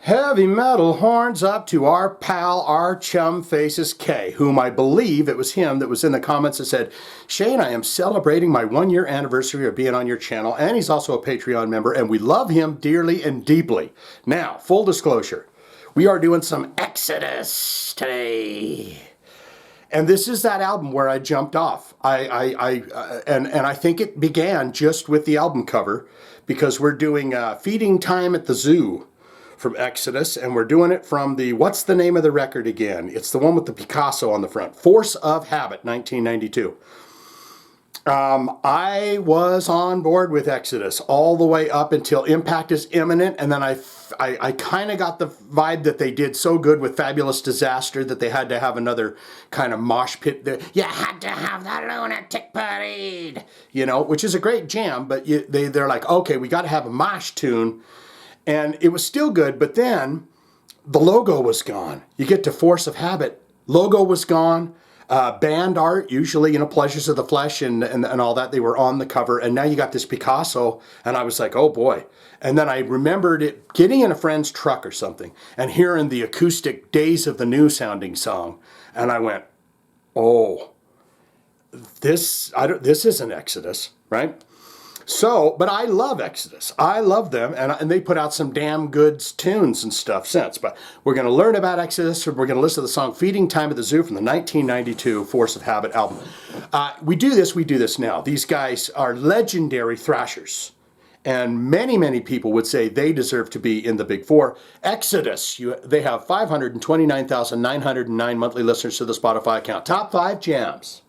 Heavy metal horns up to our pal, our chum Faces K, whom I believe it was him that was in the comments that said, Shane, I am celebrating my 1-year anniversary of being on your channel, and he's also a Patreon member, and we love him dearly and deeply. Now, full disclosure, we are doing some Exodus today. And this is that album where I jumped off. And I think it began just with the album cover, because we're doing Feeding Time at the Zoo from Exodus, and we're doing it from the, what's the name of the record again? It's the one with the Picasso on the front, Force of Habit, 1992. I was on board with Exodus all the way up until Impact is Imminent, and then I kind of got the vibe that they did so good with Fabulous Disaster that they had to have another kind of mosh pit there. You had to have the Lunatic Parade, you know, which is a great jam, but they're like, okay, we got to have a mosh tune. And it was still good, but then the logo was gone. You get to Force of Habit, logo was gone. Band art, usually, you know, Pleasures of the Flesh and all that, they were on the cover. And now you got this Picasso, and I was like, oh boy. And then I remembered it getting in a friend's truck or something and hearing the acoustic Days of the New sounding song. And I went, oh, this isn't Exodus, right? So, but I love Exodus. I love them, and they put out some damn good tunes and stuff since. But we're going to learn about Exodus, and we're going to listen to the song Feeding Time at the Zoo from the 1992 Force of Habit album. We do this now. These guys are legendary thrashers, and many, many people would say they deserve to be in the Big Four. Exodus, they have 529,909 monthly listeners to the Spotify account. Top 5 jams.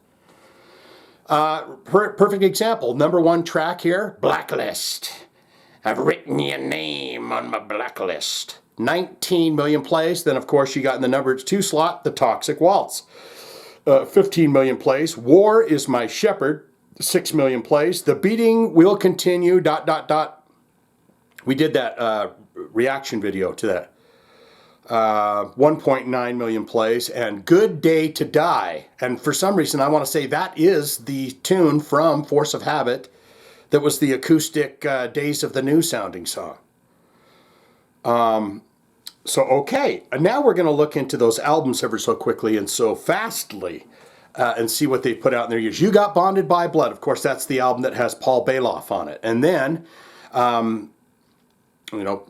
Perfect example. Number 1 track here, Blacklist. I've written your name on my blacklist. 19 million plays. Then, of course, you got in the number 2 slot, The Toxic Waltz. 15 million plays. War is My Shepherd. 6 million plays. The Beating Will Continue, ... We did that reaction video to that. 1.9 million plays, and Good Day to Die. And for some reason, I want to say that is the tune from Force of Habit that was the acoustic Days of the New sounding song. So, okay. And now we're going to look into those albums ever so quickly and so fastly and see what they put out in their years. You Got Bonded by Blood. Of course, that's the album that has Paul Bailoff on it. And then, you know,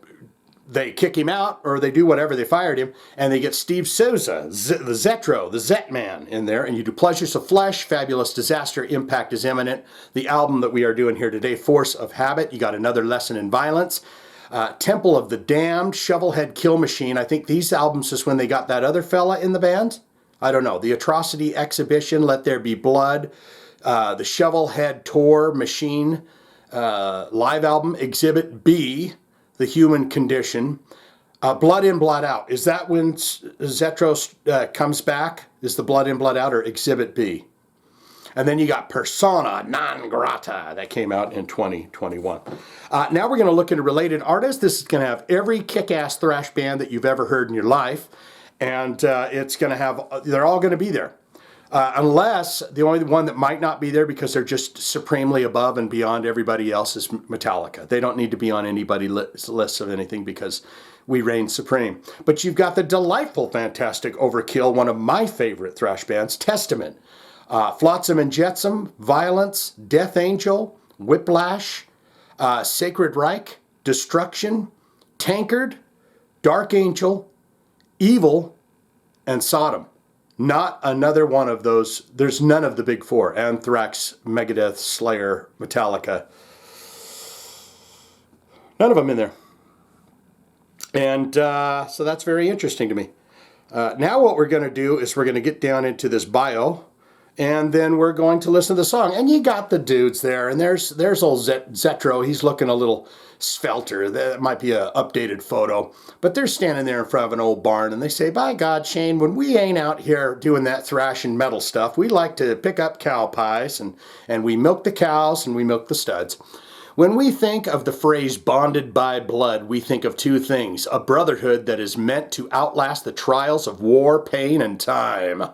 they kick him out, or they do whatever, they fired him, and they get Steve Souza, the Zetro, the Zet Man in there, and you do Pleasures of Flesh, Fabulous Disaster, Impact is Imminent, the album that we are doing here today, Force of Habit, you got Another Lesson in Violence, Temple of the Damned, Shovelhead Kill Machine. I think these albums is when they got that other fella in the band. I don't know. The Atrocity Exhibition, Let There Be Blood, the Shovelhead Tour Machine live album, Exhibit B, The Human Condition, Blood In, Blood Out. Is that when Zetro comes back? Is the Blood In, Blood Out, or Exhibit B? And then you got Persona Non Grata that came out in 2021. Now we're going to look at a related artist. This is going to have every kick-ass thrash band that you've ever heard in your life. And it's going to have, they're all going to be there. Unless the only one that might not be there because they're just supremely above and beyond everybody else is Metallica. They don't need to be on anybody's list of anything because we reign supreme. But you've got the delightful, fantastic Overkill, one of my favorite thrash bands, Testament. Flotsam and Jetsam, Violence, Death Angel, Whiplash, Sacred Reich, Destruction, Tankard, Dark Angel, Evil, and Sodom. Not another one of those. There's none of the Big Four. Anthrax, Megadeth, Slayer, Metallica. None of them in there. And so that's very interesting to me. Now what we're going to do is we're going to get down into this bio, and then we're going to listen to the song. And you got the dudes there, and there's old Zetro. He's looking a little svelter. That might be an updated photo. But they're standing there in front of an old barn, and they say, by God, Shane, when we ain't out here doing that thrash and metal stuff, we like to pick up cow pies, and we milk the cows, and we milk the studs. When we think of the phrase bonded by blood, we think of two things: a brotherhood that is meant to outlast the trials of war, pain, and time,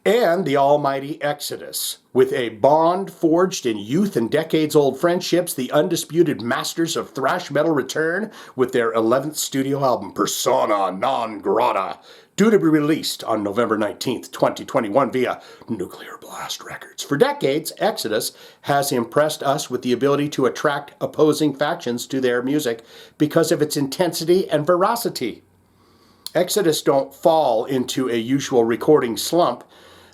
and the almighty Exodus. With a bond forged in youth and decades-old friendships, the undisputed masters of thrash metal return with their 11th studio album, Persona Non Grata, due to be released on November 19th, 2021 via Nuclear Blast Records. For decades, Exodus has impressed us with the ability to attract opposing factions to their music because of its intensity and veracity. Exodus don't fall into a usual recording slump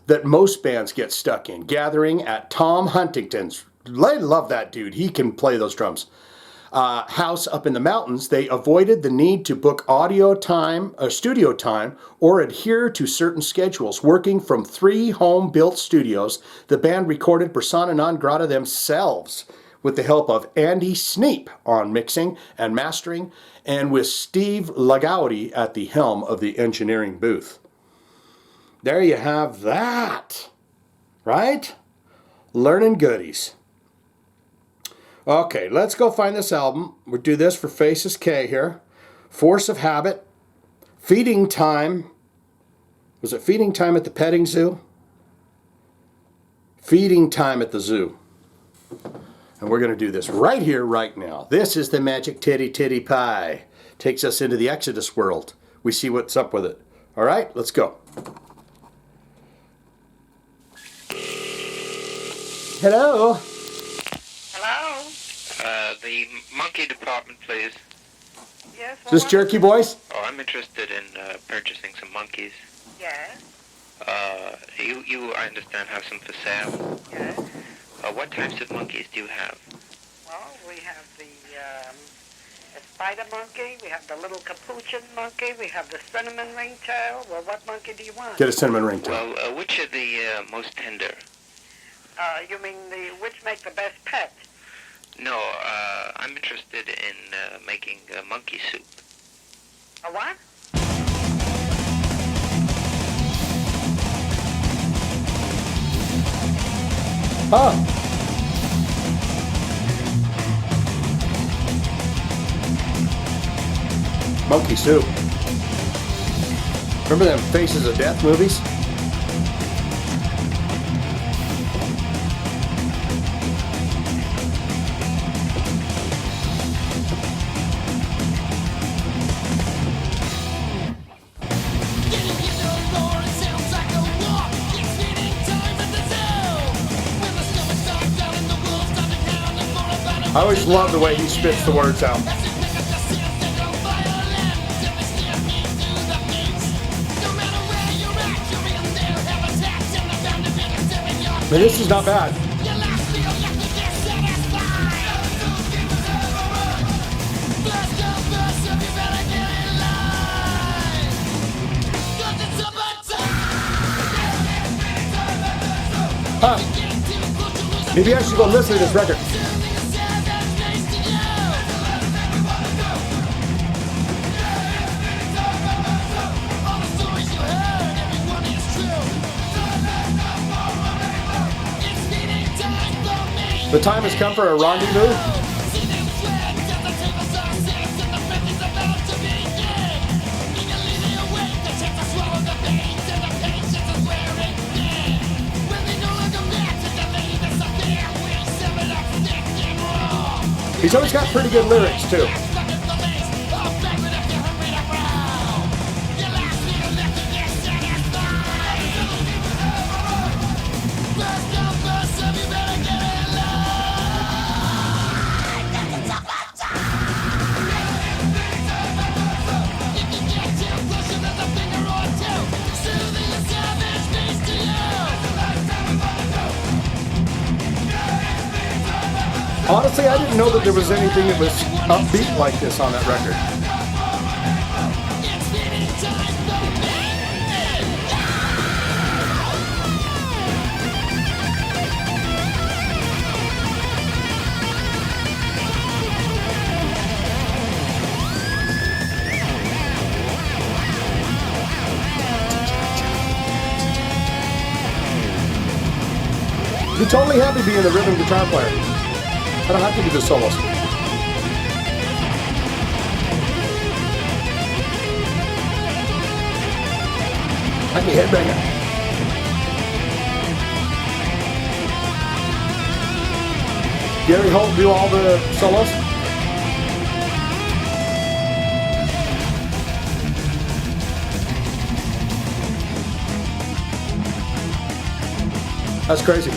that most bands get stuck in. Gathering at Tom Huntington's, I love that dude, he can play those drums, house up in the mountains, they avoided the need to book audio time, studio time, or adhere to certain schedules. Working from 3 home-built studios, the band recorded Persona Non Grata themselves with the help of Andy Sneap on mixing and mastering, and with Steve Lagaudy at the helm of the engineering booth. There you have that, right? Learning goodies. Okay, let's go find this album. We'll do this for Faces K here. Force of Habit, Feeding Time. Was it Feeding Time at the Petting Zoo? Feeding Time at the Zoo. And we're going to do this right here, right now. This is the Magic Titty Pie. Takes us into the Exodus world. We see what's up with it. All right, let's go. Hello? Hello? The monkey department, please. Yes? Is this Jerky Boys? Oh, I'm interested in purchasing some monkeys. Yes? You, I understand, have some for sale. Yes? What types of monkeys do you have? Well, we have the spider monkey, we have the little capuchin monkey, we have the cinnamon ringtail. Well, what monkey do you want? Get a cinnamon ringtail. Well, which are the most tender? You mean which make the best pet? No, I'm interested in making monkey soup. A what? Oh. Monkey soup. Remember them Faces of Death movies? I always love the way he spits the words out. But this is not bad. Huh. Maybe I should go listen to this record. The time has come for a rendezvous. He's always got pretty good lyrics too. Honestly, I didn't know that there was anything that was upbeat like this on that record. Be totally happy being the rhythm guitar player. I don't have to do the solos. I can headbang it. Gary Holt do all the solos? That's crazy.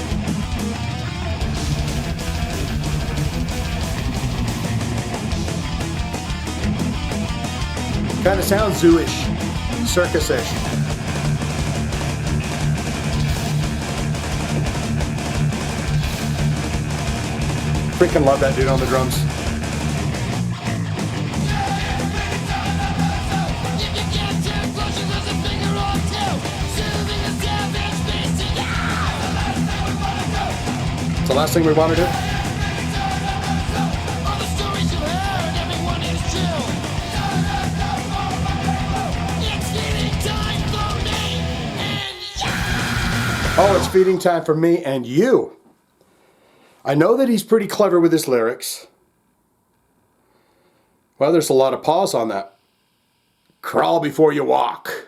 Kind of sounds zoo-ish, circus-ish. Freaking love that dude on the drums. It's the last thing we want to do. Oh, it's feeding time for me and you. I know that he's pretty clever with his lyrics. Well, there's a lot of pause on that. Crawl before you walk.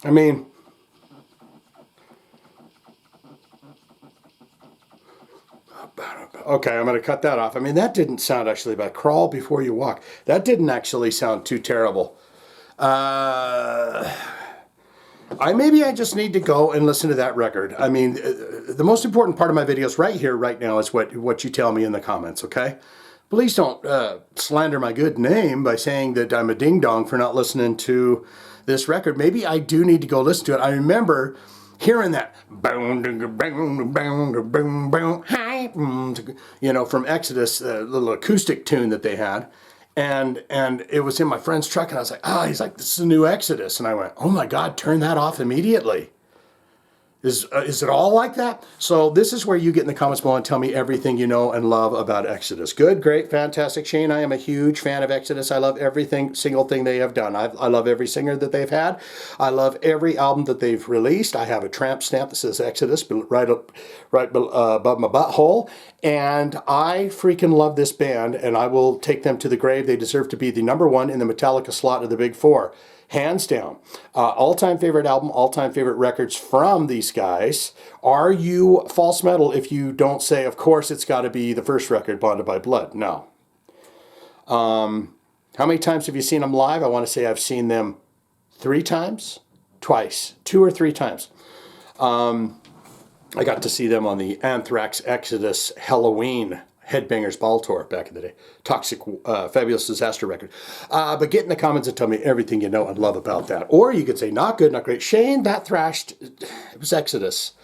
I mean, okay, I'm going to cut that off. I mean, that didn't sound actually bad. Crawl before you walk. That didn't actually sound too terrible. Maybe I just need to go and listen to that record. I mean, the most important part of my videos right here, right now, is what you tell me in the comments, okay? Please don't slander my good name by saying that I'm a ding-dong for not listening to this record. Maybe I do need to go listen to it. I remember hearing that, you know, from Exodus, a little acoustic tune that they had. And it was in my friend's truck, and I was like, he's like, this is a new Exodus. And I went, oh my God, turn that off immediately. Is it all like that? So this is where you get in the comments below and tell me everything you know and love about Exodus. Good, great, fantastic. Shane, I am a huge fan of Exodus. I love single thing they have done. I love every singer that they've had. I love every album that they've released. I have a tramp stamp that says Exodus right above my butthole. And I freaking love this band, and I will take them to the grave. They deserve to be the #1 in the Metallica slot of the Big Four. Hands down. All-time favorite album, all-time favorite records from these guys. Are you false metal if you don't say, of course, it's got to be the first record, Bonded by Blood? No. How many times have you seen them live? I want to say I've seen them 3 times? Twice. 2 or 3 times. I got to see them on the Anthrax Exodus Halloween Headbangers Ball Tour back in the day. Toxic, Fabulous Disaster record. But get in the comments and tell me everything you know and love about that. Or you could say, not good, not great. Shane, that thrashed, it was Exodus.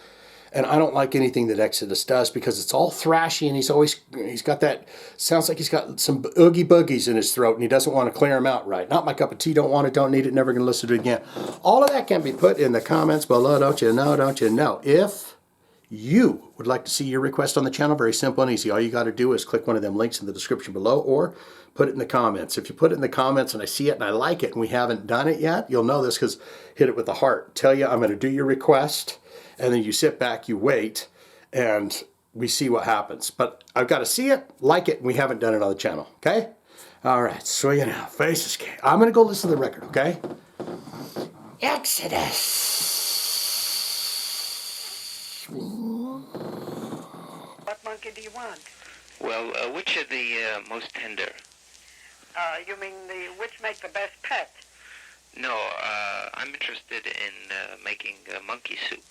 And I don't like anything that Exodus does because it's all thrashy, and he's got that, sounds like he's got some oogie boogies in his throat and he doesn't want to clear them out right. Not my cup of tea, don't want it, don't need it, never going to listen to it again. All of that can be put in the comments below, don't you know, don't you know. If you would like to see your request on the channel, very simple and easy. All you got to do is click one of them links in the description below or put it in the comments. If you put it in the comments and I see it and I like it and we haven't done it yet, you'll know this because hit it with the heart. Tell you I'm going to do your request, and then you sit back, you wait, and we see what happens. But I've got to see it, like it, and we haven't done it on the channel, okay? All right, so you know, faces. I'm going to go listen to the record, okay? Exodus. What monkey do you want? Well, which are the most tender? You mean which make the best pet? No, I'm interested in making monkey soup.